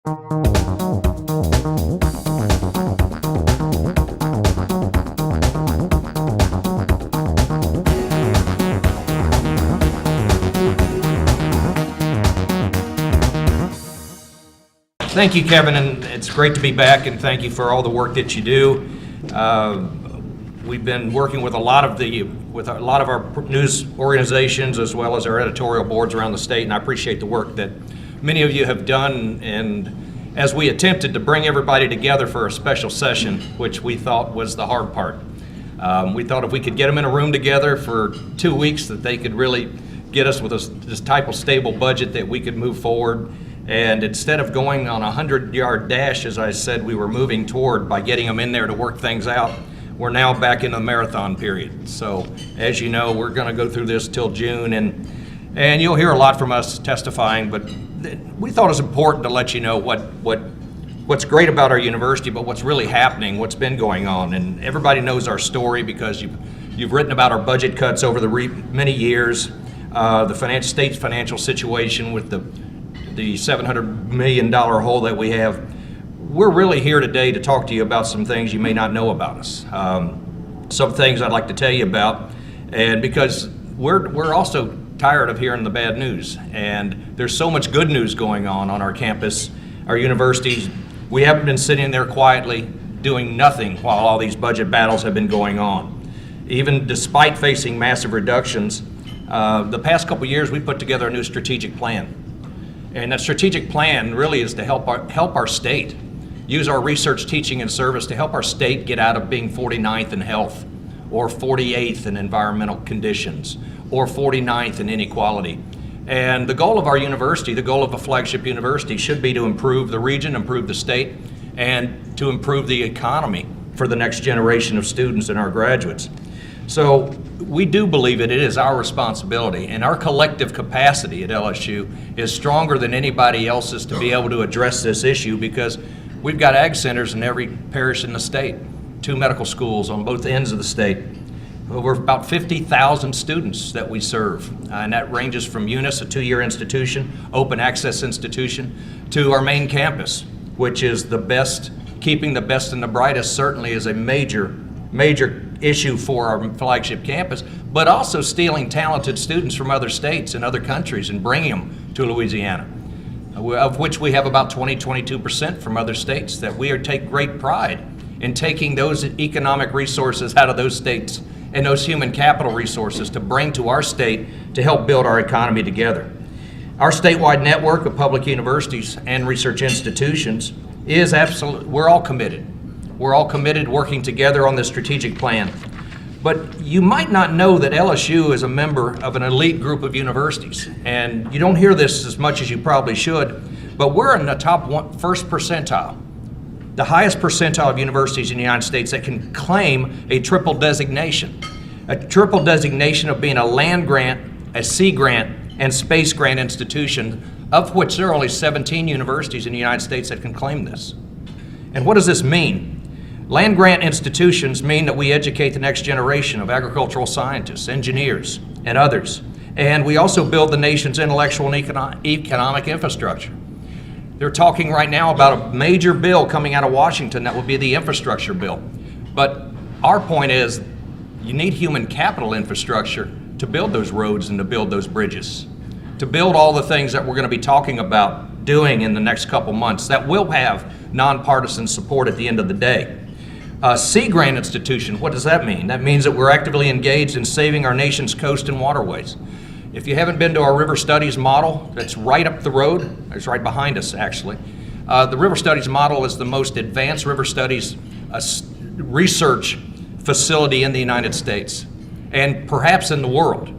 Thank you, Kevin, and it's great to be back, and thank you for all the work that you do. We've been working with a lot of our news organizations as well as our editorial boards around the state, and I appreciate the work that many of you have done. And as we attempted to bring everybody together for a special session, which we thought was the hard part, we thought if we could get them in a room together for 2 weeks, that they could really get us with this type of stable budget that we could move forward. And instead of going on a 100-yard dash, as I said, we were moving toward by getting them in there to work things out, we're now back in the marathon period. So as you know, we're going to go through this till June, and you'll hear a lot from us testifying, but we thought it was important to let you know what's great about our university, but what's really happening, what's been going on. And everybody knows our story because you've written about our budget cuts over the many years, the state's financial situation with the $700 million hole that we have. We're really here today to talk to you about some things you may not know about us. Some things I'd like to tell you about, and because we're also tired of hearing the bad news, and there's so much good news going on our campus, our universities. We haven't been sitting there quietly doing nothing while all these budget battles have been going on. Even despite facing massive reductions, the past couple years we put together a new strategic plan. And that strategic plan really is to help our state, use our research, teaching, and service to help our state get out of being 49th in health, or 48th in environmental conditions, or 49th in inequality. And the goal of our university, the goal of a flagship university, should be to improve the region, improve the state, and to improve the economy for the next generation of students and our graduates. So we do believe that it is our responsibility, and our collective capacity at LSU is stronger than anybody else's to be able to address this issue, because we've got ag centers in every parish in the state, 2 medical schools on both ends of the state, over about 50,000 students that we serve, and that ranges from Eunice, a 2-year institution, open access institution, to our main campus, which is the best. Keeping the best and the brightest certainly is a major issue for our flagship campus, but also stealing talented students from other states and other countries and bringing them to Louisiana, of which we have about 22% from other states, that we take great pride in taking those economic resources out of those states and those human capital resources to bring to our state to help build our economy together. Our statewide network of public universities and research institutions is we're all committed. We're all committed working together on this strategic plan. But you might not know that LSU is a member of an elite group of universities. And you don't hear this as much as you probably should, but we're in the first percentile, the highest percentile of universities in the United States that can claim a triple designation of being a land grant, a sea grant, and space grant institution, of which there are only 17 universities in the United States that can claim this. And what does this mean? Land grant institutions mean that we educate the next generation of agricultural scientists, engineers, and others. And we also build the nation's intellectual and economic infrastructure. They're talking right now about a major bill coming out of Washington that will be the infrastructure bill. But our point is, you need human capital infrastructure to build those roads and to build those bridges, to build all the things that we're going to be talking about doing in the next couple months that will have nonpartisan support at the end of the day. Sea grant institution, what does that mean? That means that we're actively engaged in saving our nation's coast and waterways. If you haven't been to our River Studies model, that's right up the road. It's right behind us, actually. The River Studies model is the most advanced river studies research facility in the United States, and perhaps in the world.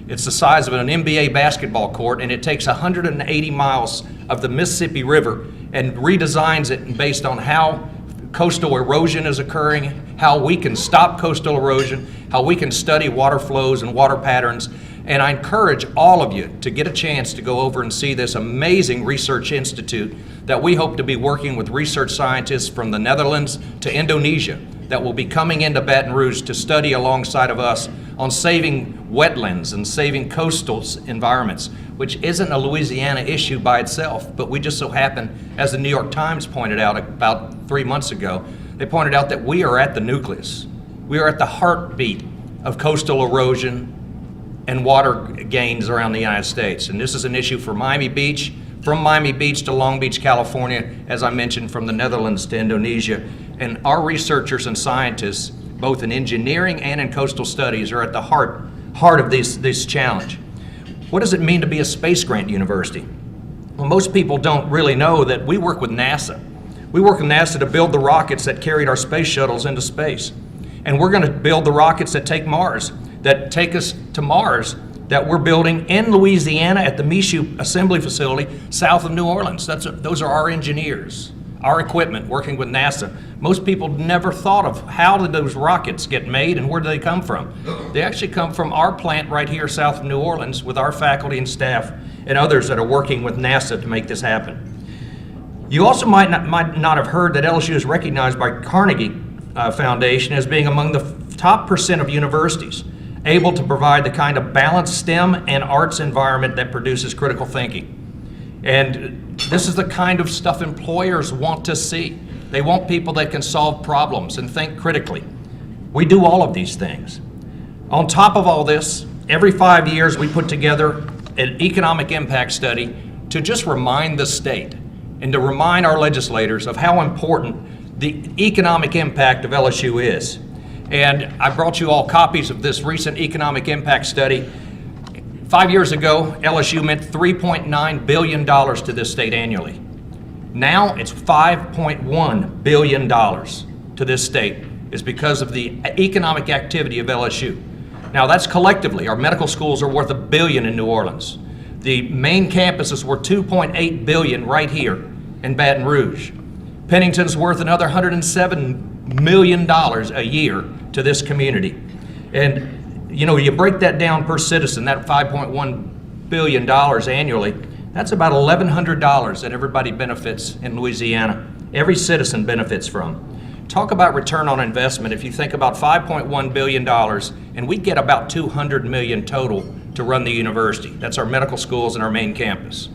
It's the size of an NBA basketball court, and it takes 180 miles of the Mississippi River and redesigns it based on how coastal erosion is occurring, how we can stop coastal erosion, how we can study water flows and water patterns. And I encourage all of you to get a chance to go over and see this amazing research institute that we hope to be working with research scientists from the Netherlands to Indonesia that will be coming into Baton Rouge to study alongside of us on saving wetlands and saving coastal environments. which isn't a Louisiana issue by itself, but we just so happen, as the New York Times pointed out about 3 months ago, they pointed out that we are at the nucleus. We are at the heartbeat of coastal erosion and water gains around the United States. And this is an issue for Miami Beach, from Miami Beach to Long Beach, California, as I mentioned, from the Netherlands to Indonesia. And our researchers and scientists, both in engineering and in coastal studies, are at the heart of this challenge. What does it mean to be a space grant university? Well, most people don't really know that we work with NASA. We work with NASA to build the rockets that carried our space shuttles into space. And we're going to build the rockets that take us to Mars, that we're building in Louisiana at the Michoud Assembly Facility south of New Orleans. Those are our engineers, our equipment working with NASA. Most people never thought of how did those rockets get made and where do they come from. They actually come from our plant right here south of New Orleans with our faculty and staff and others that are working with NASA to make this happen. You also might not have heard that LSU is recognized by Carnegie Foundation as being among the top % of universities able to provide the kind of balanced STEM and arts environment that produces critical thinking. And this is the kind of stuff employers want to see. They want people that can solve problems and think critically. We do all of these things. On top of all this, every 5 years we put together an economic impact study to just remind the state and to remind our legislators of how important the economic impact of LSU is. And I brought you all copies of this recent economic impact study. 5 years ago, LSU meant $3.9 billion to this state annually. Now it's $5.1 billion to this state is because of the economic activity of LSU. Now that's collectively. Our medical schools are worth $1 billion in New Orleans. The main campus is worth $2.8 billion right here in Baton Rouge. Pennington's worth another $107 million a year to this community. And you know, you break that down per citizen, that $5.1 billion annually, that's about $1,100 that everybody benefits in Louisiana. Every citizen benefits from. Talk about return on investment. If you think about $5.1 billion, and we get about $200 million total to run the university. That's our medical schools and our main campus.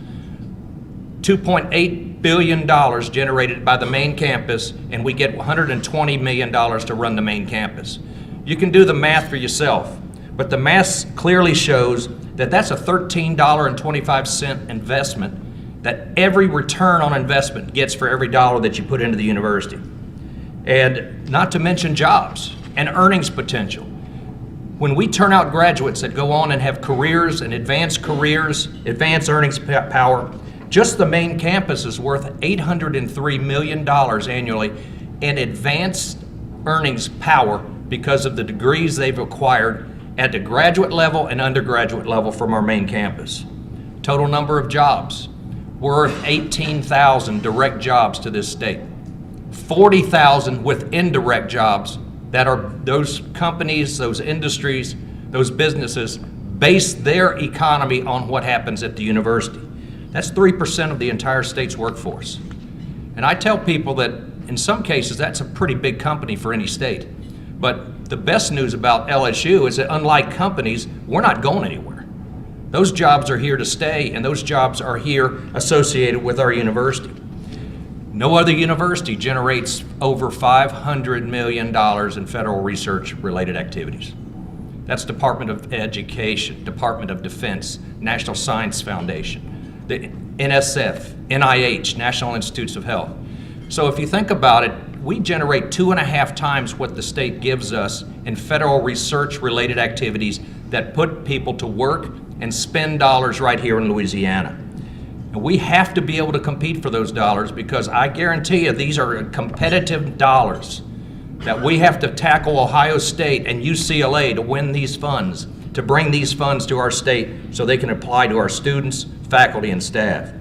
$2.8 billion generated by the main campus, and we get $120 million to run the main campus. You can do the math for yourself, but the math clearly shows that that's a $13.25 investment that every return on investment gets for every dollar that you put into the university. And not to mention jobs and earnings potential. When we turn out graduates that go on and have careers and advanced earnings power, just the main campus is worth $803 million annually in advanced earnings power because of the degrees they've acquired at the graduate level and undergraduate level from our main campus. Total number of jobs, worth 18,000 direct jobs to this state. 40,000 with indirect jobs that are those companies, those industries, those businesses base their economy on what happens at the university. That's 3% of the entire state's workforce. And I tell people that in some cases that's a pretty big company for any state. But the best news about LSU is that unlike companies, we're not going anywhere. Those jobs are here to stay, and those jobs are here associated with our university. No other university generates over $500 million in federal research-related activities. That's Department of Education, Department of Defense, National Science Foundation, the NSF, NIH, National Institutes of Health. So if you think about it, we generate 2.5 times what the state gives us in federal research-related activities that put people to work and spend dollars right here in Louisiana. And we have to be able to compete for those dollars because I guarantee you these are competitive dollars that we have to tackle Ohio State and UCLA to win these funds, to bring these funds to our state so they can apply to our students, faculty, and staff.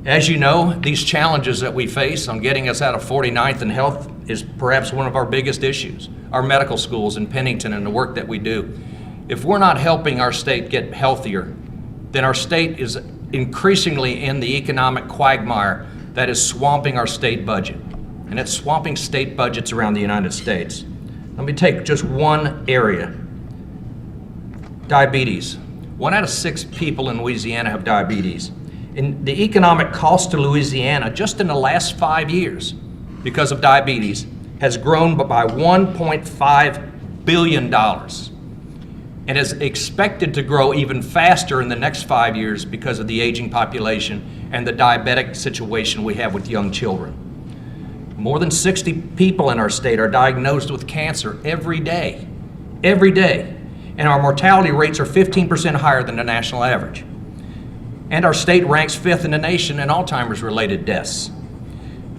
As you know, these challenges that we face on getting us out of 49th in health is perhaps one of our biggest issues. Our medical schools in Pennington and the work that we do. If we're not helping our state get healthier, then our state is increasingly in the economic quagmire that is swamping our state budget. And it's swamping state budgets around the United States. Let me take just one area. Diabetes. 1 out of 6 people in Louisiana have diabetes. And the economic cost to Louisiana just in the last 5 years because of diabetes has grown by $1.5 billion and is expected to grow even faster in the next 5 years because of the aging population and the diabetic situation we have with young children. More than 60 people in our state are diagnosed with cancer every day, and our mortality rates are 15% higher than the national average. And our state ranks 5th in the nation in Alzheimer's-related deaths.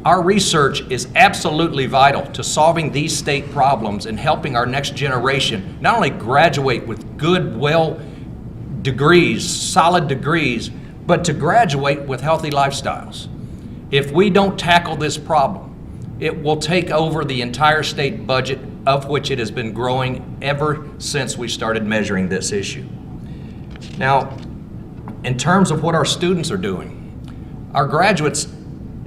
Our research is absolutely vital to solving these state problems and helping our next generation not only graduate with good, degrees, solid degrees, but to graduate with healthy lifestyles. If we don't tackle this problem, it will take over the entire state budget, of which it has been growing ever since we started measuring this issue. Now, in terms of what our students are doing, our graduates,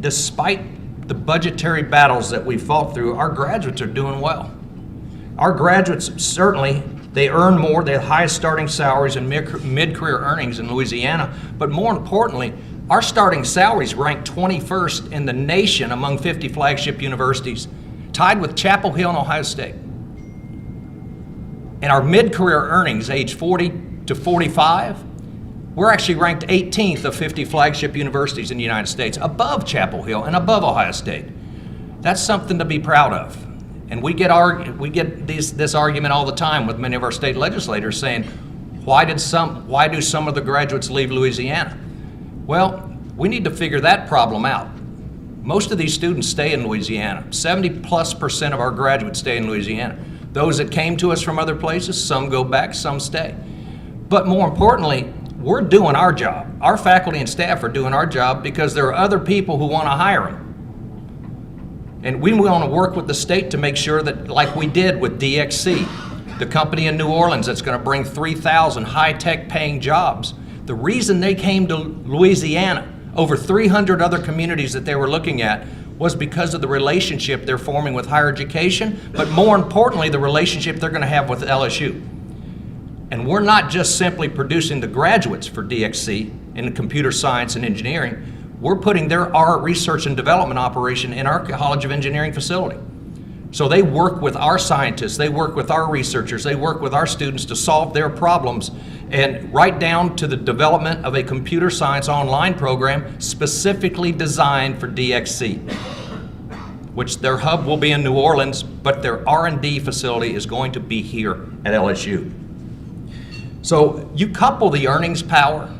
despite the budgetary battles that we fought through, our graduates are doing well. Our graduates, certainly, they earn more, they have highest starting salaries and mid-career earnings in Louisiana, but more importantly, our starting salaries rank 21st in the nation among 50 flagship universities, tied with Chapel Hill and Ohio State. And our mid-career earnings, age 40 to 45, we're actually ranked 18th of 50 flagship universities in the United States, above Chapel Hill and above Ohio State. That's something to be proud of. And we get this argument all the time with many of our state legislators saying, why do some of the graduates leave Louisiana? Well, we need to figure that problem out. Most of these students stay in Louisiana. 70+% of our graduates stay in Louisiana. Those that came to us from other places, some go back, some stay. But more importantly, we're doing our job. Our faculty and staff are doing our job because there are other people who want to hire them. And we want to work with the state to make sure that, like we did with DXC, the company in New Orleans that's going to bring 3,000 high-tech paying jobs. The reason they came to Louisiana over 300 other communities that they were looking at was because of the relationship they're forming with higher education, but more importantly, the relationship they're going to have with LSU. And we're not just simply producing the graduates for DXC in computer science and engineering, we're putting their art research and development operation in our College of Engineering facility. So they work with our scientists, they work with our researchers, they work with our students to solve their problems, and right down to the development of a computer science online program specifically designed for DXC, which their hub will be in New Orleans, but their R&D facility is going to be here at LSU. So you couple the earnings power,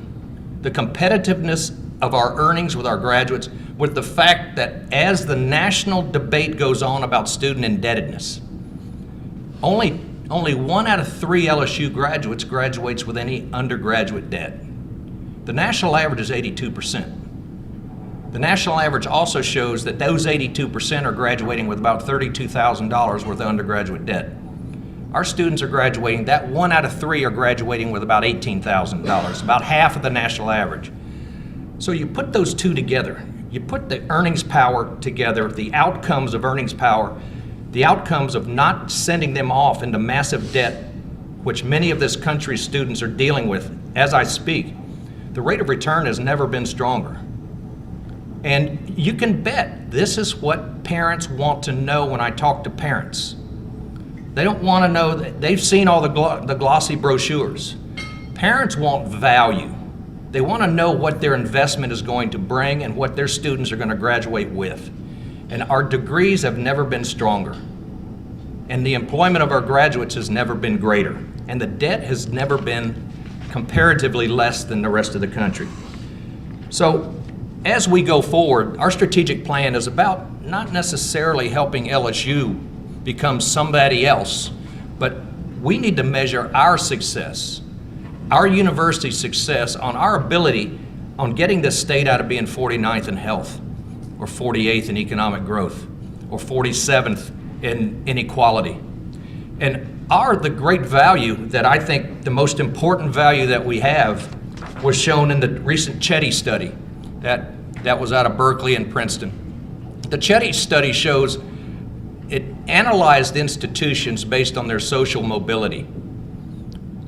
the competitiveness of our earnings with our graduates, with the fact that as the national debate goes on about student indebtedness, only 1 out of 3 LSU graduates graduates with any undergraduate debt. The national average is 82%. The national average also shows that those 82% are graduating with about $32,000 worth of undergraduate debt. Our students are graduating, that 1 out of 3 are graduating with about $18,000, about half of the national average. So you put those two together, you put the earnings power together, the outcomes of earnings power, the outcomes of not sending them off into massive debt, which many of this country's students are dealing with as I speak. The rate of return has never been stronger. And you can bet this is what parents want to know when I talk to parents. They don't want to know, they've seen all the glossy brochures. Parents want value. They want to know what their investment is going to bring and what their students are going to graduate with. And our degrees have never been stronger. And the employment of our graduates has never been greater. And the debt has never been comparatively less than the rest of the country. So as we go forward, our strategic plan is about not necessarily helping LSU become somebody else, but we need to measure our success, our university's success on our ability on getting this state out of being 49th in health, or 48th in economic growth, or 47th in inequality. And the great value that I think the most important value that we have was shown in the recent Chetty study that was out of Berkeley and Princeton. The Chetty study shows it analyzed institutions based on their social mobility.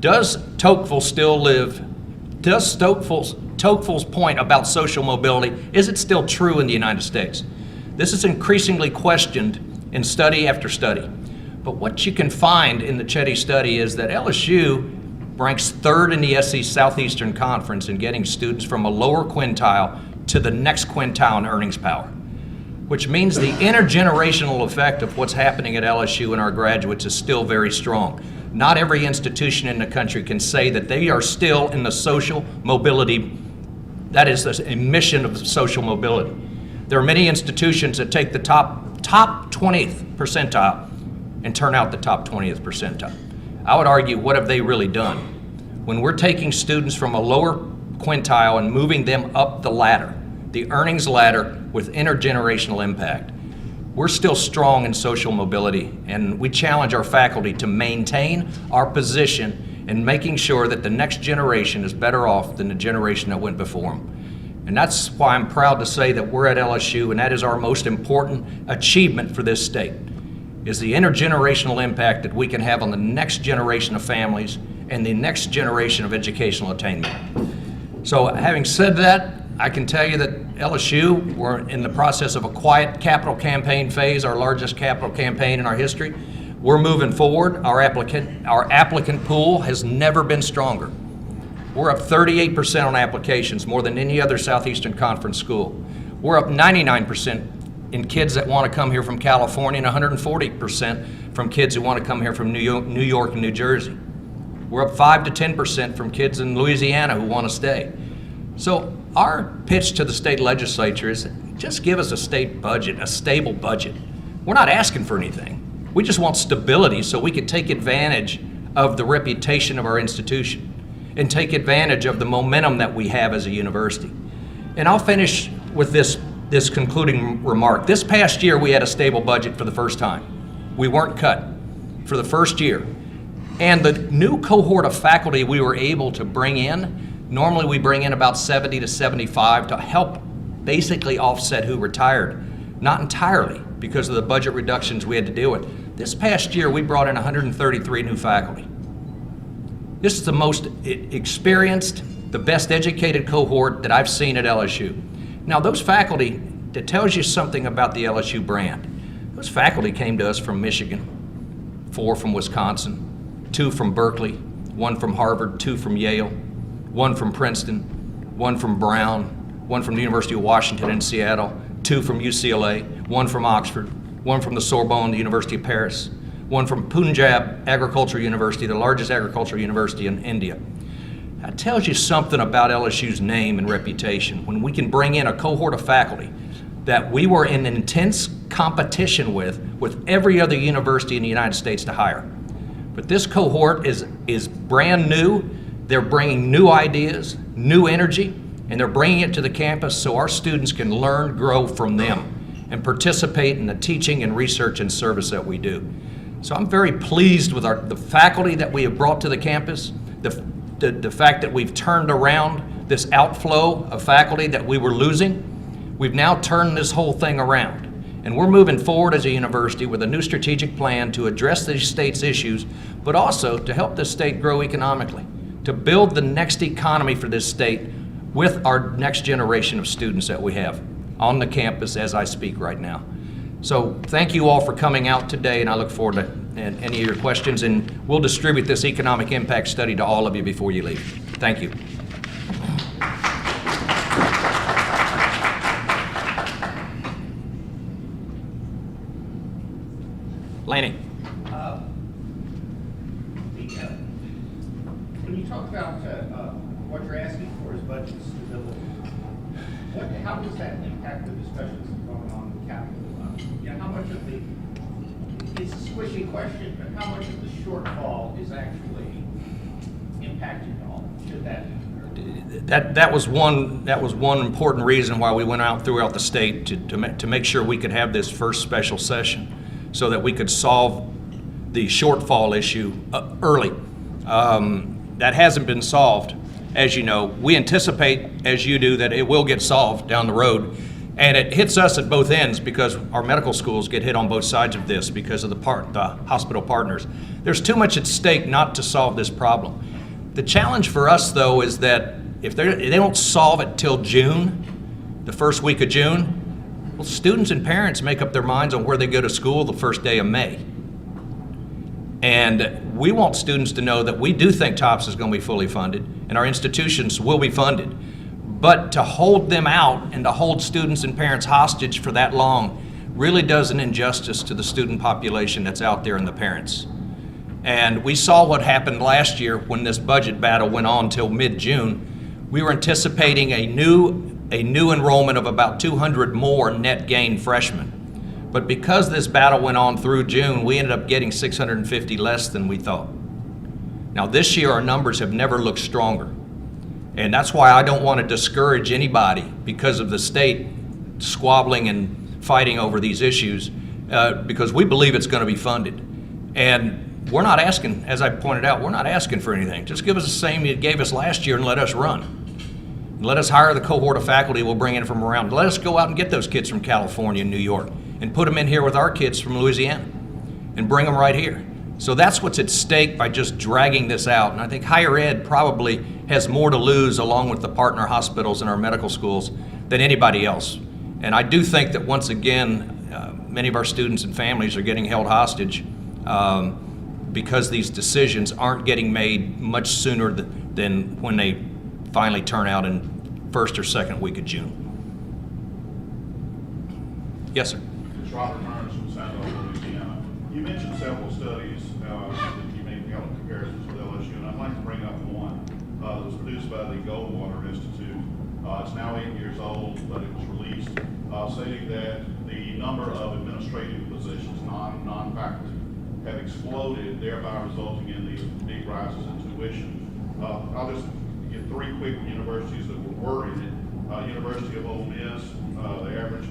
Does Tocqueville still live? Does Tocqueville's point about social mobility, is it still true in the United States? This is increasingly questioned in study after study. But what you can find in the Chetty study is that LSU ranks third in the SEC Southeastern Conference in getting students from a lower quintile to the next quintile in earnings power, which means the intergenerational effect of what's happening at LSU and our graduates is still very strong. Not every institution in the country can say that they are still in the social mobility, that is a mission of social mobility. There are many institutions that take the top 20th percentile and turn out the top 20th percentile. I would argue, what have they really done? When we're taking students from a lower quintile and moving them up the ladder, the earnings ladder with intergenerational impact, we're still strong in social mobility, and we challenge our faculty to maintain our position in making sure that the next generation is better off than the generation that went before them. And that's why I'm proud to say that we're at LSU, and that is our most important achievement for this state, is the intergenerational impact that we can have on the next generation of families and the next generation of educational attainment. So having said that, I can tell you that LSU, we're in the process of a quiet capital campaign phase, our largest capital campaign in our history. We're moving forward. Our applicant pool has never been stronger. We're up 38% on applications, more than any other Southeastern Conference school. We're up 99% in kids that want to come here from California and 140% from kids who want to come here from New York and New Jersey. We're up 5 to 10% from kids in Louisiana who want to stay. So our pitch to the state legislature is just give us a state budget, a stable budget. We're not asking for anything. We just want stability so we can take advantage of the reputation of our institution and take advantage of the momentum that we have as a university. And I'll finish with this concluding remark. This past year, we had a stable budget for the first time. We weren't cut for the first year. And the new cohort of faculty we were able to bring in, normally we bring in about 70 to 75 to help basically offset who retired. Not entirely, because of the budget reductions we had to deal with. This past year, we brought in 133 new faculty. This is the most experienced, the best educated cohort that I've seen at LSU. Now those faculty, that tells you something about the LSU brand. Those faculty came to us from Michigan, 4 from Wisconsin, 2 from Berkeley, 1 from Harvard, 2 from Yale, 1 from Princeton, 1 from Brown, 1 from the University of Washington in Seattle, 2 from UCLA, 1 from Oxford, 1 from the Sorbonne, the University of Paris, 1 from Punjab Agricultural University, the largest agricultural university in India. That tells you something about LSU's name and reputation when we can bring in a cohort of faculty that we were in intense competition with every other university in the United States to hire. But this cohort is brand new. They're bringing new ideas, new energy, and they're bringing it to the campus so our students can learn, grow from them, and participate in the teaching and research and service that we do. So I'm very pleased with the faculty that we have brought to the campus, the fact that we've turned around this outflow of faculty that we were losing. We've now turned this whole thing around. And we're moving forward as a university with a new strategic plan to address the state's issues, but also to help the state grow economically, to build the next economy for this state with our next generation of students that we have on the campus as I speak right now. So thank you all for coming out today, and I look forward to any of your questions, and we'll distribute this economic impact study to all of you before you leave. Thank you. Laney. When you talk about what you're asking for is budget stability, how does that impact the discussions going on with capital? How much of it's a squishy question, but how much of the shortfall is actually impacting y'all? Should That was one important reason why we went out throughout the state to make sure we could have this first special session, so that we could solve the shortfall issue early. That hasn't been solved, as you know. We anticipate, as you do, that it will get solved down the road. And it hits us at both ends because our medical schools get hit on both sides of this because of the hospital partners. There's too much at stake not to solve this problem. The challenge for us, though, is that if they don't solve it till June, the first week of June, well, students and parents make up their minds on where they go to school the first day of May. And we want students to know that we do think TOPS is going to be fully funded and our institutions will be funded. But to hold them out and to hold students and parents hostage for that long really does an injustice to the student population that's out there and the parents. And we saw what happened last year when this budget battle went on till mid-June. We were anticipating a new enrollment of about 200 more net gain freshmen. But because this battle went on through June, we ended up getting 650 less than we thought. Now this year our numbers have never looked stronger. And that's why I don't want to discourage anybody because of the state squabbling and fighting over these issues, because we believe it's going to be funded. And we're not asking, as I pointed out, we're not asking for anything. Just give us the same you gave us last year and let us run. Let us hire the cohort of faculty we'll bring in from around. Let us go out and get those kids from California and New York and put them in here with our kids from Louisiana and bring them right here. So that's what's at stake by just dragging this out. And I think higher ed probably has more to lose along with the partner hospitals and our medical schools than anybody else. And I do think that once again, many of our students and families are getting held hostage because these decisions aren't getting made much sooner than when they finally turn out in first or second week of June. Yes, sir. It's Robert Burns from San Diego, Louisiana. You mentioned several studies that you made comparisons with LSU, and I'd like to bring up one that was produced by the Goldwater Institute. It's now 8 years old, but it was released stating that the number of administrative positions, non-faculty, have exploded, thereby resulting in these big rises in tuition. I'll just give three quick universities that were in it. University of Ole Miss, the average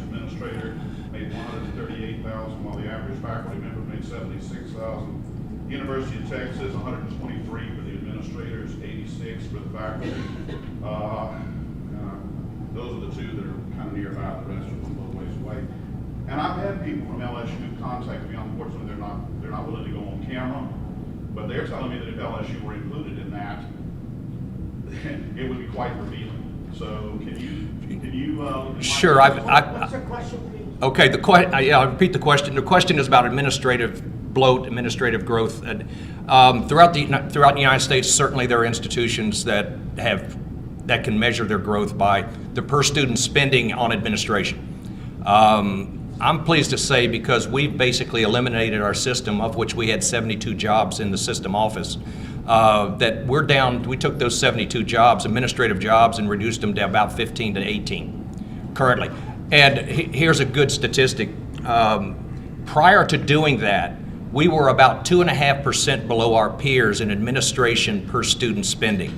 administrator made $138,000, while the average faculty member made $76,000. University of Texas, $123 for the administrators, $86 for the faculty. Those are the two that are kind of nearby. The rest are a little ways away. And I've had people from LSU contact me. Unfortunately, they're not willing to go on camera, but they're telling me that if LSU were included in that, it would be quite revealing. So can you Sure. What's the question, please? Okay. I'll repeat the question. The question is about administrative bloat, administrative growth. Throughout the United States, certainly there are institutions that can measure their growth by the per student spending on administration. I'm pleased to say, because we've basically eliminated our system, of which we had 72 jobs in the system office, that we're down. We took those 72 jobs, administrative jobs, and reduced them to about 15 to 18 currently. And here's a good statistic. Prior to doing that, we were about 2.5% below our peers in administration per student spending.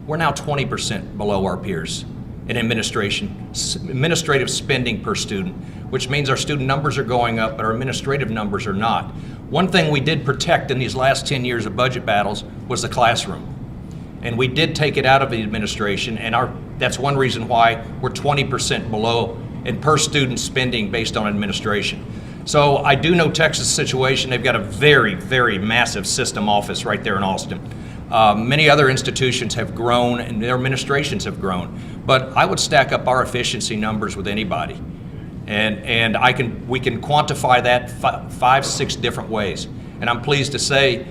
We're now 20% below our peers in administrative spending per student, which means our student numbers are going up, but our administrative numbers are not. One thing we did protect in these last 10 years of budget battles was the classroom. And we did take it out of the administration, and that's one reason why we're 20% below in per student spending based on administration. So I do know Texas' situation. They've got a very, very massive system office right there in Austin. Many other institutions have grown and their administrations have grown, but I would stack up our efficiency numbers with anybody. And we can quantify that 5-6 different ways. And I'm pleased to say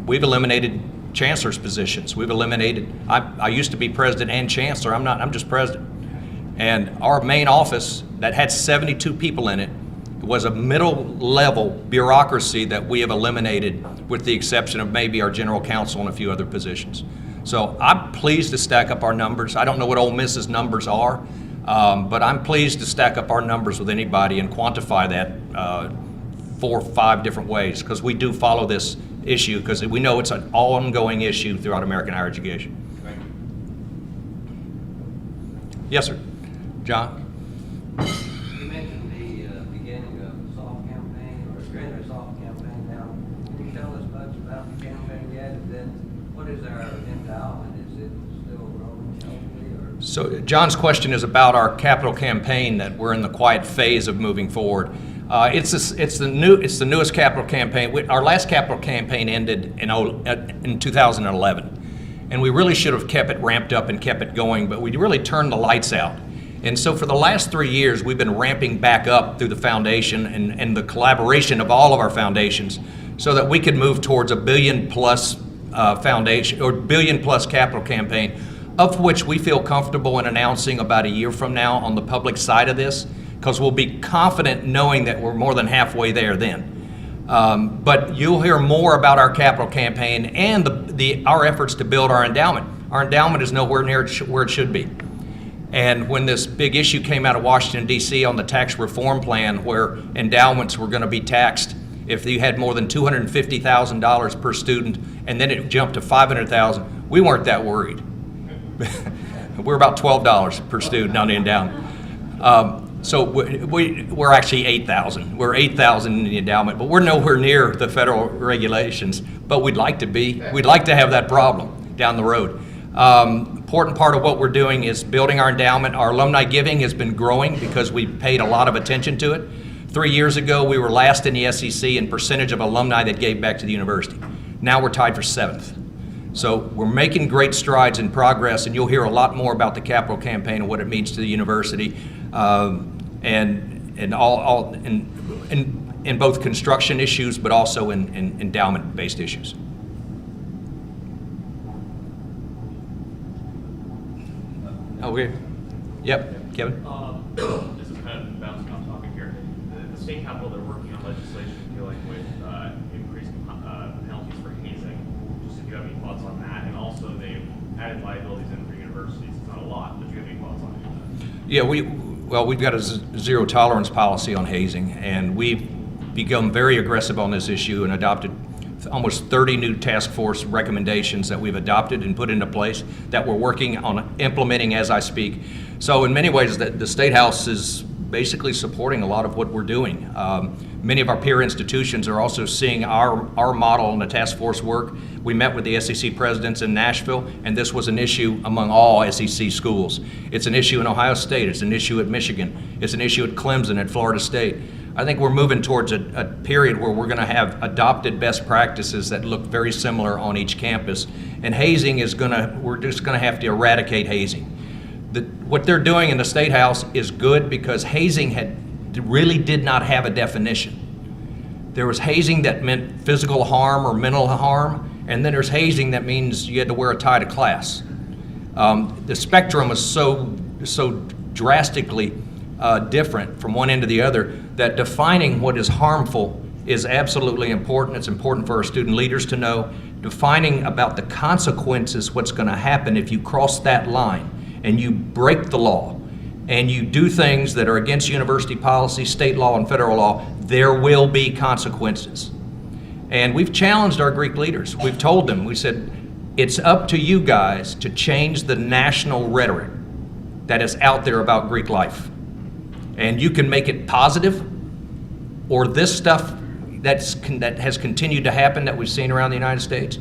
we've eliminated chancellor's positions. We've eliminated, I used to be president and chancellor. I'm just president. And our main office that had 72 people in it was a middle level bureaucracy that we have eliminated, with the exception of maybe our general counsel and a few other positions. So I'm pleased to stack up our numbers. I don't know what Ole Miss's numbers are, but I'm pleased to stack up our numbers with anybody and quantify that 4 or 5 different ways, because we do follow this issue, because we know it's an ongoing issue throughout American higher education. Thank you. Yes, sir. John? You mentioned the beginning of the soft campaign, or during the soft campaign. Now, can you tell us much about the campaign yet? And then what is our endowment? Is it still growing healthily? So John's question is about our capital campaign that we're in the quiet phase of moving forward. It's the newest capital campaign. Our last capital campaign ended in 2011, and we really should have kept it ramped up and kept it going, but we really turned the lights out. And so for the last 3 years, we've been ramping back up through the foundation and the collaboration of all of our foundations so that we could move towards a $1 billion+ foundation or $1 billion+ capital campaign, of which we feel comfortable in announcing about a year from now on the public side of this, because we'll be confident knowing that we're more than halfway there then. But you'll hear more about our capital campaign and our efforts to build our endowment. Our endowment is nowhere near where it should be. And when this big issue came out of Washington, D.C. on the tax reform plan where endowments were going to be taxed if you had more than $250,000 per student, and then it jumped to $500,000, we weren't that worried. We're about $12 per student on the endowment. So we're actually $8,000. We're $8,000 in the endowment, but we're nowhere near the federal regulations. But we'd like to be. We'd like to have that problem down the road. Important part of what we're doing is building our endowment. Our alumni giving has been growing because we paid a lot of attention to it. 3 years ago, we were last in the SEC in percentage of alumni that gave back to the university. Now we're tied for 7th. So we're making great strides in progress, and you'll hear a lot more about the capital campaign and what it means to the university, and in both construction issues, but also in endowment-based issues. Okay. Yep, Kevin. This is kind of bouncing off topic here. The state capitol, they're working on legislation dealing with increased penalties for hazing. Just if you have any thoughts on that, and also they've added liabilities in for universities. It's not a lot, but do you have any thoughts on that? Yeah, we've got a zero tolerance policy on hazing, and we've become very aggressive on this issue and adopted almost 30 new task force recommendations that we've adopted and put into place that we're working on implementing as I speak. So in many ways, the State House is basically supporting a lot of what we're doing. Many of our peer institutions are also seeing our model in the task force work. We met with the SEC presidents in Nashville, and this was an issue among all SEC schools. It's an issue in Ohio State, it's an issue at Michigan, it's an issue at Clemson, at Florida State. I think we're moving towards a period where we're going to have adopted best practices that look very similar on each campus. And hazing we're just going to have to eradicate hazing. What they're doing in the State House is good because hazing really did not have a definition. There was hazing that meant physical harm or mental harm, and then there's hazing that means you had to wear a tie to class. The spectrum is so drastically different from one end to the other that defining what is harmful is absolutely important. It's important for our student leaders to know. Defining about the consequences, what's going to happen if you cross that line and you break the law and you do things that are against university policy, state law, and federal law, there will be consequences. And we've challenged our Greek leaders. We've told them, we said, it's up to you guys to change the national rhetoric that is out there about Greek life. And you can make it positive, or this stuff that has continued to happen that we've seen around the United States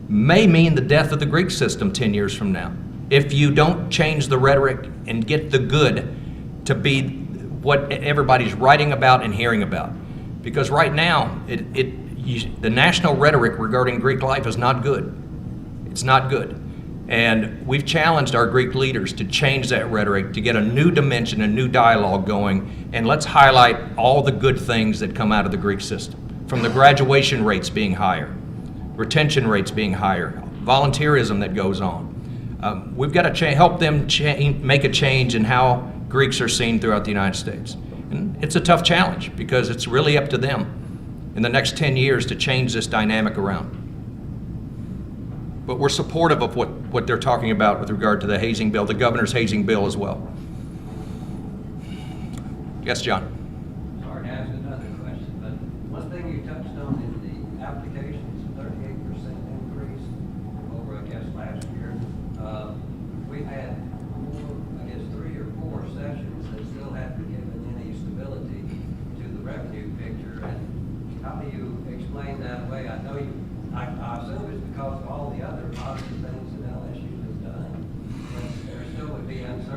may mean the death of the Greek system 10 years from now. If you don't change the rhetoric and get the good to be what everybody's writing about and hearing about. Because right now, the national rhetoric regarding Greek life is not good. It's not good. And we've challenged our Greek leaders to change that rhetoric, to get a new dimension, a new dialogue going, and let's highlight all the good things that come out of the Greek system, from the graduation rates being higher, retention rates being higher, volunteerism that goes on. We've got to help them make a change in how Greeks are seen throughout the United States. And it's a tough challenge because it's really up to them in the next 10 years to change this dynamic around. But we're supportive of what they're talking about with regard to the hazing bill, the governor's hazing bill as well. Yes, John. Sorry to ask another question, but one thing you touched on in the applications, 38% increase over, I guess, last year. We've had, I guess, 3 or 4 sessions that still haven't given any stability to the revenue picture. And how do you explain that away? I know I assume it's because of all the other positive things that LSU has done, but there still would be uncertainty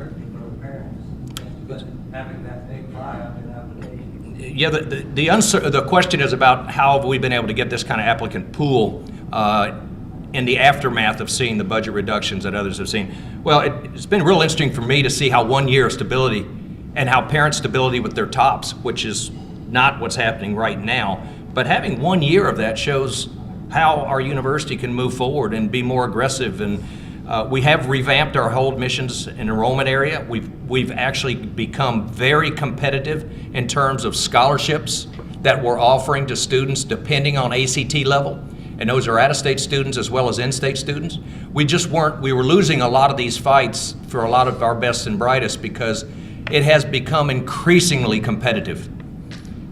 But having that big fly up in application. Yeah, the question is about how have we been able to get this kind of applicant pool in the aftermath of seeing the budget reductions that others have seen. Well, it's been real interesting for me to see how 1 year of stability and how parent stability with their tops, which is not what's happening right now, but having 1 year of that shows how our university can move forward and be more aggressive. And we have revamped our whole admissions and enrollment area. We've actually become very competitive in terms of scholarships that we're offering to students depending on ACT level. And those are out-of-state students as well as in-state students. We were losing a lot of these fights for a lot of our best and brightest because it has become increasingly competitive.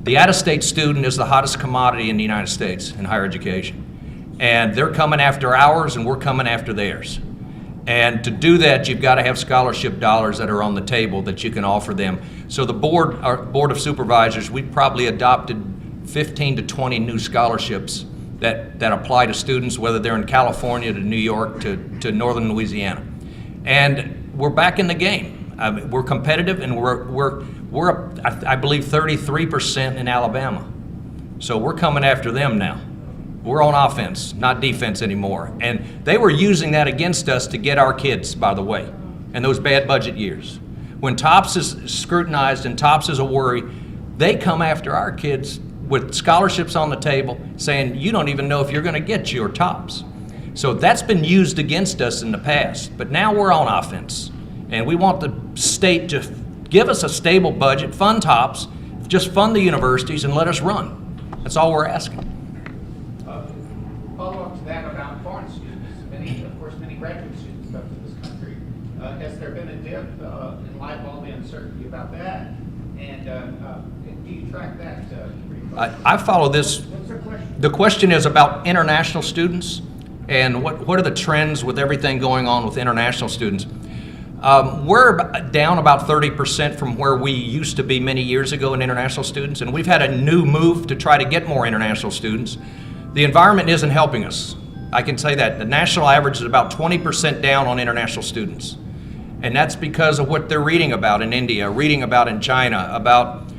The out-of-state student is the hottest commodity in the United States in higher education. And they're coming after ours and we're coming after theirs. And to do that, you've got to have scholarship dollars that are on the table that you can offer them. So the our Board of Supervisors, we've probably adopted 15 to 20 new scholarships that apply to students, whether they're in California to New York to northern Louisiana. And we're back in the game. I mean, we're competitive, and we're up, I believe, 33% in Alabama. So we're coming after them now. We're on offense, not defense anymore. And they were using that against us to get our kids, by the way, in those bad budget years. When TOPS is scrutinized and TOPS is a worry, they come after our kids with scholarships on the table saying, you don't even know if you're going to get your TOPS. So that's been used against us in the past, but now we're on offense. And we want the state to give us a stable budget, fund TOPS, just fund the universities and let us run. That's all we're asking. Follow up to that about foreign students. Of course, many graduate students come to this country. Has there been a dip in light of all the uncertainty about that? And do you track that pretty closely? I follow this. What's the question? The question is about international students and what are the trends with everything going on with international students. We're down about 30% from where we used to be many years ago in international students, and we've had a new move to try to get more international students. The environment isn't helping us. I can say that. The national average is about 20% down on international students. And that's because of what they're reading about in India, reading about in China, about,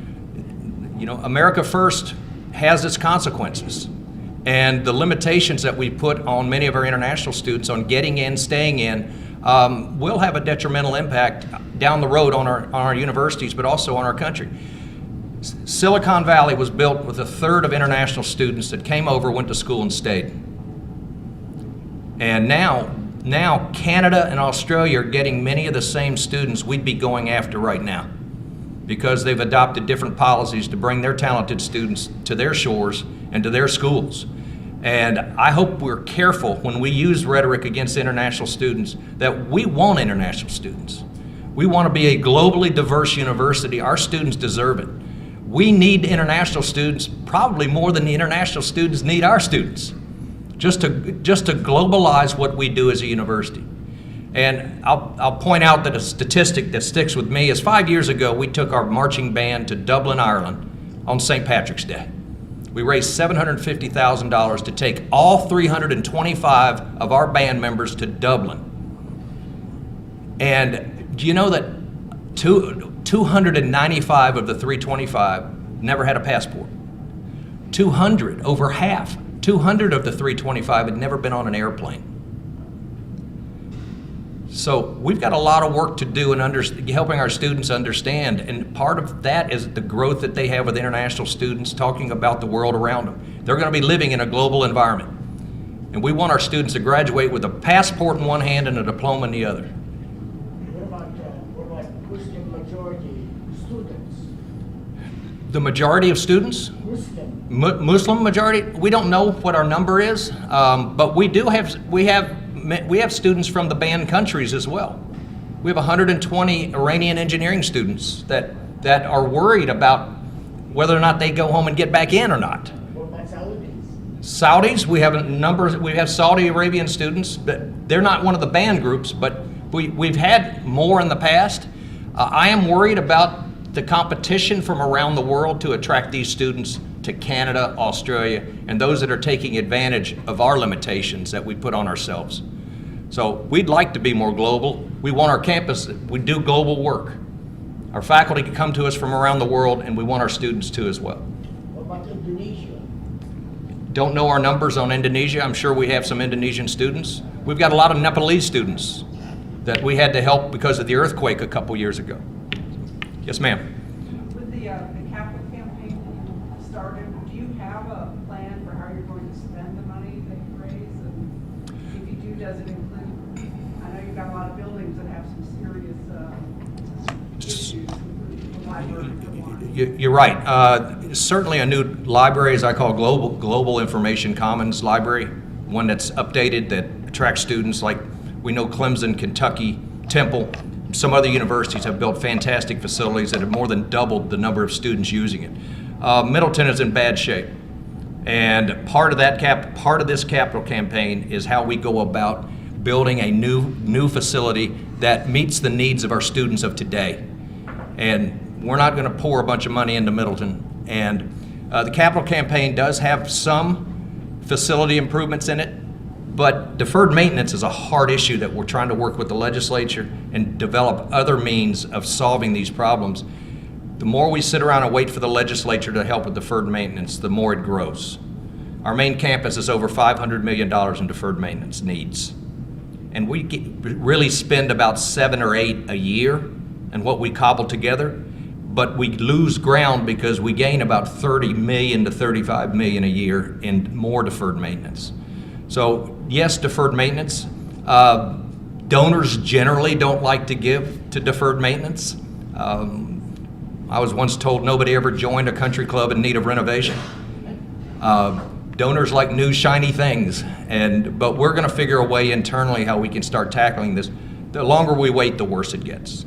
America First has its consequences. And the limitations that we put on many of our international students on getting in, staying in, will have a detrimental impact down the road on our universities, but also on our country. Silicon Valley was built with a third of international students that came over, went to school, and stayed. And now Canada and Australia are getting many of the same students we'd be going after right now because they've adopted different policies to bring their talented students to their shores and to their schools. And I hope we're careful when we use rhetoric against international students that we want international students. We want to be a globally diverse university. Our students deserve it. We need international students probably more than the international students need our students, just to globalize what we do as a university. And I'll point out that a statistic that sticks with me is 5 years ago we took our marching band to Dublin, Ireland on St. Patrick's Day. We raised $750,000 to take all 325 of our band members to Dublin. And do you know that 295 of the 325 never had a passport? 200, over half. 200 of the 325 had never been on an airplane. So we've got a lot of work to do in helping our students understand, and part of that is the growth that they have with international students talking about the world around them. They're going to be living in a global environment, and we want our students to graduate with a passport in one hand and a diploma in the other. What about Muslim majority students? The majority of students? Muslim majority? We don't know what our number is, but we have students from the banned countries as well. We have 120 Iranian engineering students that are worried about whether or not they go home and get back in or not. What about Saudis? Saudis, we have Saudi Arabian students, but they're not one of the banned groups, but we've had more in the past. I am worried about the competition from around the world to attract these students to Canada, Australia, and those that are taking advantage of our limitations that we put on ourselves. So we'd like to be more global. We want our campus, we do global work. Our faculty come to us from around the world, and we want our students to as well. What about Indonesia? Don't know our numbers on Indonesia. I'm sure we have some Indonesian students. We've got a lot of Nepalese students that we had to help because of the earthquake a couple years ago. Yes, ma'am. With the capital campaign that you started, do you have a plan for how you're going to spend the money that you raise? And if you do, does it include, I know you've got a lot of buildings that have some serious issues, including the library for one. You're right. Certainly a new library, as I call Global Information Commons Library, one that's updated, that attracts students like we know Clemson, Kentucky, Temple, some other universities have built fantastic facilities that have more than doubled the number of students using it. Middleton is in bad shape. And part of this capital campaign is how we go about building a new facility that meets the needs of our students of today. And we're not going to pour a bunch of money into Middleton. And the capital campaign does have some facility improvements in it, but deferred maintenance is a hard issue that we're trying to work with the legislature and develop other means of solving these problems. The more we sit around and wait for the legislature to help with deferred maintenance, the more it grows. Our main campus is over $500 million in deferred maintenance needs. And we really spend about 7 or 8 a year in what we cobble together, but we lose ground because we gain about 30 million to 35 million a year in more deferred maintenance. So yes, deferred maintenance. Donors generally don't like to give to deferred maintenance. I was once told nobody ever joined a country club in need of renovation. Donors like new shiny things, but we're going to figure a way internally how we can start tackling this. The longer we wait, the worse it gets.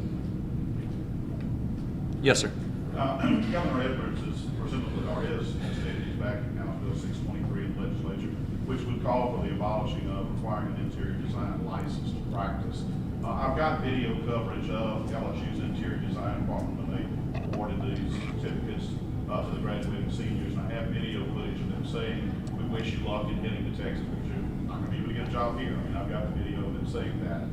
Yes, sir. Governor Edwards is stated he's backing House Bill 623 in the legislature, which would call for the abolishing of requiring an interior design license to practice. I've got video coverage of LSU's interior design department when they awarded these certificates to the graduating seniors, and I have video footage of them saying, "We wish you luck in getting to Texas because you're not going to be able to get a job here." I mean, I've got the video of them saying that.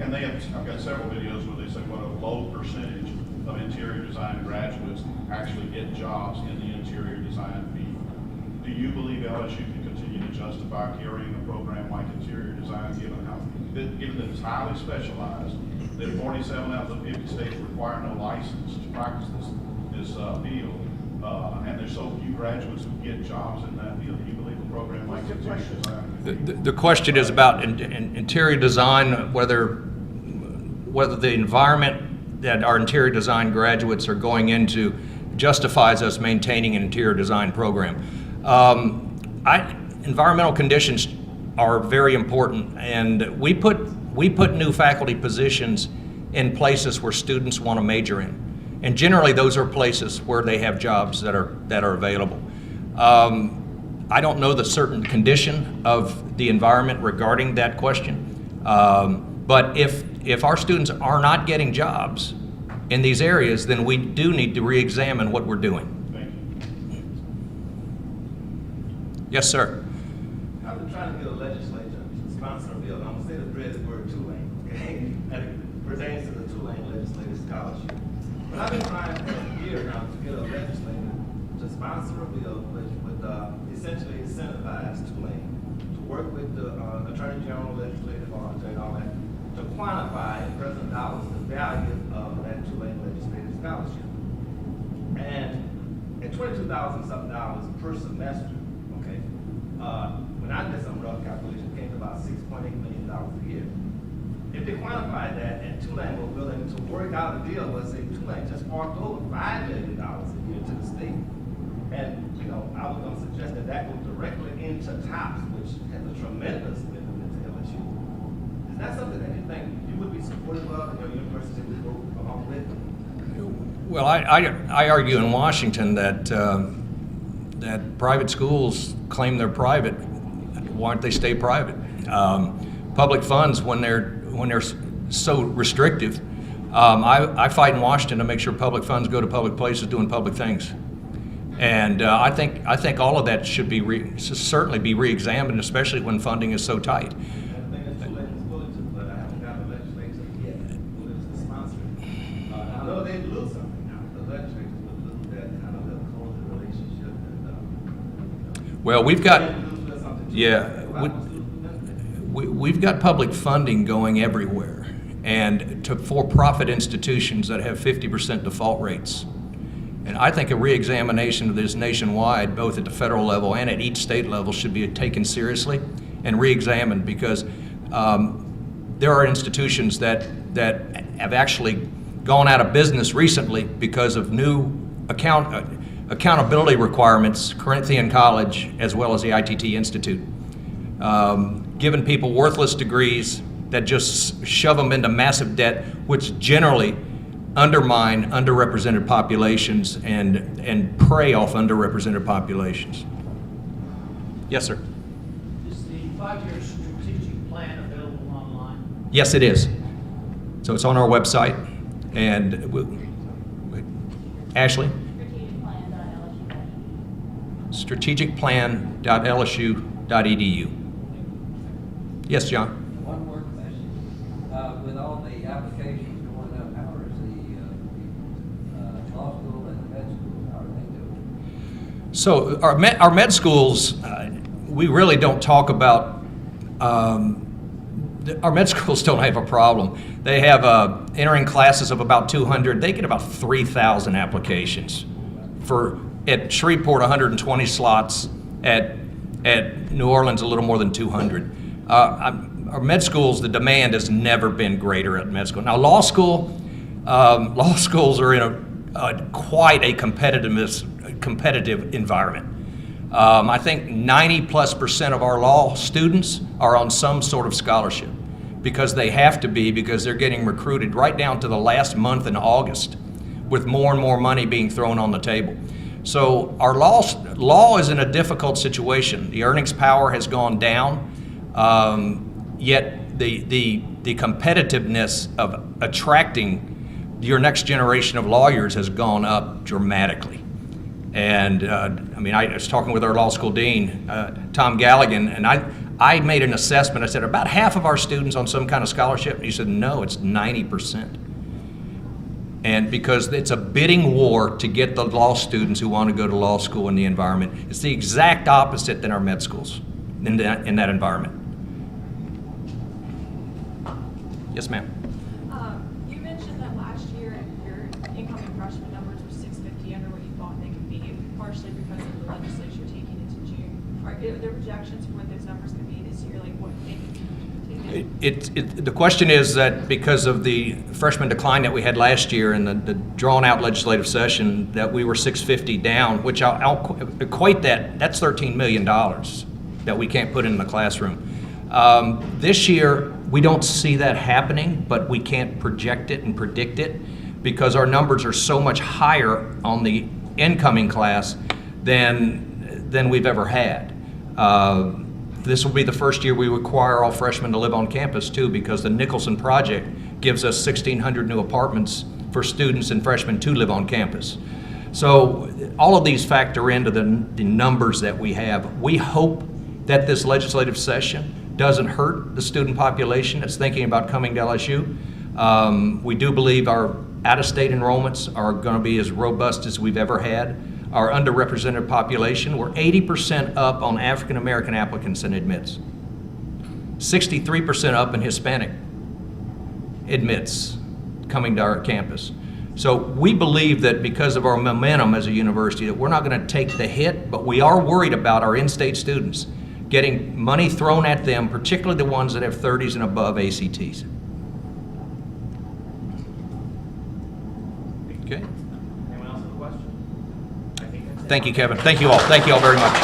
And I've got several videos where they say what a low percentage of interior design graduates actually get jobs in the interior design field. Do you believe LSU can continue to justify carrying a program like interior design, given that it's highly specialized, that 47 out of the 50 states require no license to practice this field, and there's so few graduates who get jobs in that field? Do you believe a program like interior design? The question is about interior design, whether the environment that our interior design graduates are going into justifies us maintaining an interior design program. Environmental conditions are very important, and we put new faculty positions in places where students want to major in, and generally those are places where they have jobs that are available. I don't know the certain condition of the environment regarding that question, but if our students are not getting jobs in these areas, then we do need to re-examine what we're doing. Thank you. Yes, sir. I've been trying to get a legislature to sponsor a bill, and I'm gonna say the dreaded word Tulane, okay? And it pertains to the Tulane Legislative Scholarship. But I've been trying for a year now to get a legislator to sponsor a bill which would essentially incentivize Tulane to work with the Attorney General, Legislative Authority, and all that, to quantify in present dollars the value of that Tulane Legislative Scholarship. And at $22,000 something per semester, okay, when I did some rough calculation, it came to about $6.8 million a year. If they quantified that and Tulane were willing to work out a deal, let's say Tulane just forked over $5 million a year to the state. And, I was going to suggest that goes directly into TOPS, which has a tremendous benefit to LSU. Is that something that you think you would be supportive of and your university would go along with? Well, I argue in Washington that that private schools claim they're private. Why don't they stay private? Public funds, when they're so restrictive, I fight in Washington to make sure public funds go to public places doing public things. And I think all of that should be certainly be re-examined, especially when funding is so tight. I think it's Tulane is willing to, but I haven't got a legislature yet willing to sponsor legislators would lose that kind of little closer relationship and, Well, we've got, lose something to yeah, it. Why would students benefit? we've got public funding going everywhere, and to for-profit institutions that have 50% default rates. And I think a re-examination of this nationwide, both at the federal level and at each state level, should be taken seriously and re-examined, because there are institutions that have actually gone out of business recently because of new accountability requirements, Corinthian College as well as the ITT Institute, giving people worthless degrees that just shove them into massive debt, which generally undermine underrepresented populations and prey off underrepresented populations. Yes, sir. Is the 5-year strategic plan available online? Yes, it is. So it's on our website, and Ashley? strategicplan.lsu.edu. Yes, John? One more question. With all the applications going up, how is the law school and the med school, how are they doing? So our med schools, we really don't talk about, our med schools don't have a problem. They have entering classes of about 200. They get about 3,000 applications. At Shreveport, 120 slots. At New Orleans, a little more than 200. Our med schools, the demand has never been greater at med school. Now, law schools are in quite a competitive environment. I think 90+% of our law students are on some sort of scholarship, because they have to be, because they're getting recruited right down to the last month in August, with more and more money being thrown on the table. So our law is in a difficult situation. The earnings power has gone down, yet the competitiveness of attracting your next generation of lawyers has gone up dramatically. And I was talking with our law school dean, Tom Galligan, and I made an assessment. I said, about half of our students on some kind of scholarship? And he said, no, it's 90%. And because it's a bidding war to get the law students who want to go to law school in the environment. It's the exact opposite than our med schools in that environment. Yes, ma'am. You mentioned that last year your incoming freshman numbers were 650 under what you thought they could be, partially because of the legislature taking it to June. Are there projections for what those numbers could be this year? Like what they could take it? The question is that because of the freshman decline that we had last year and the drawn-out legislative session, that we were 650 down, which I'll equate that's $13 million that we can't put in the classroom. This year, we don't see that happening, but we can't project it and predict it because our numbers are so much higher on the incoming class than we've ever had. This will be the first year we require all freshmen to live on campus too, because the Nicholson project gives us 1,600 new apartments for students and freshmen to live on campus. So all of these factor into the numbers that we have. We hope that this legislative session doesn't hurt the student population that's thinking about coming to LSU. We do believe our out-of-state enrollments are going to be as robust as we've ever had. Our underrepresented population, we're 80% up on African American applicants in admits, 63% up in Hispanic admits coming to our campus. So we believe that because of our momentum as a university that we're not going to take the hit, but we are worried about our in-state students getting money thrown at them, particularly the ones that have 30s and above ACTs. Okay. Anyone else have a question? I think that's it. Thank you, Kevin. Thank you all. Thank you all very much.